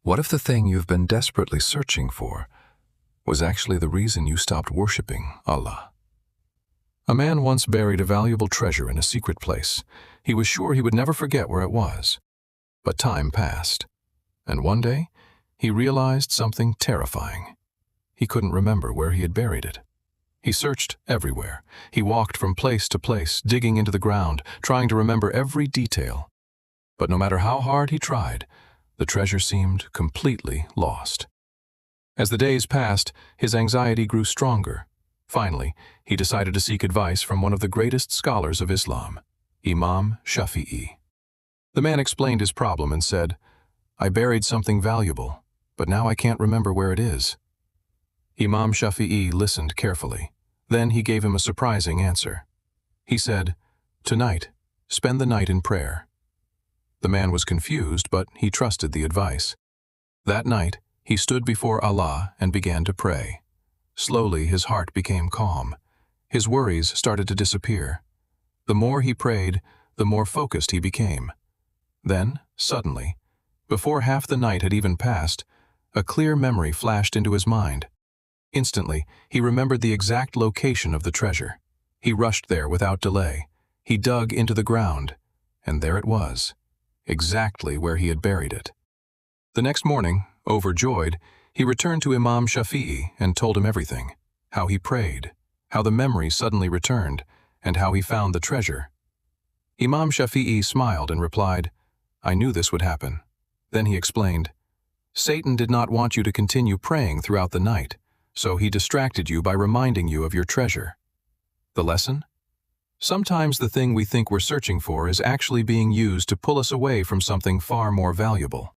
What if the thing you've been desperately searching for was actually the reason you stopped worshiping Allah? A man once buried a valuable treasure in a secret place. He was sure he would never forget where it was. But time passed, and one day he realized something terrifying. He couldn't remember where he had buried it. He searched everywhere. He walked from place to place, digging into the ground, trying to remember every detail. But no matter how hard he tried, the treasure seemed completely lost. As the days passed, his anxiety grew stronger. Finally, he decided to seek advice from one of the greatest scholars of Islam, Imam Shafi'i. The man explained his problem and said, "I buried something valuable, but now I can't remember where it is." Imam Shafi'i listened carefully. Then he gave him a surprising answer. He said, "Tonight, spend the night in prayer." The man was confused, but he trusted the advice. That night, he stood before Allah and began to pray. Slowly, his heart became calm. His worries started to disappear. The more he prayed, the more focused he became. Then, suddenly, before half the night had even passed, a clear memory flashed into his mind. Instantly, he remembered the exact location of the treasure. He rushed there without delay. He dug into the ground, and there it was, exactly where he had buried it. The next morning, overjoyed, he returned to Imam Shafi'i and told him everything: how he prayed, how the memory suddenly returned, and how he found the treasure. Imam Shafi'i smiled and replied, "I knew this would happen." Then he explained, "Satan did not want you to continue praying throughout the night, so he distracted you by reminding you of your treasure." The lesson? Sometimes the thing we think we're searching for is actually being used to pull us away from something far more valuable.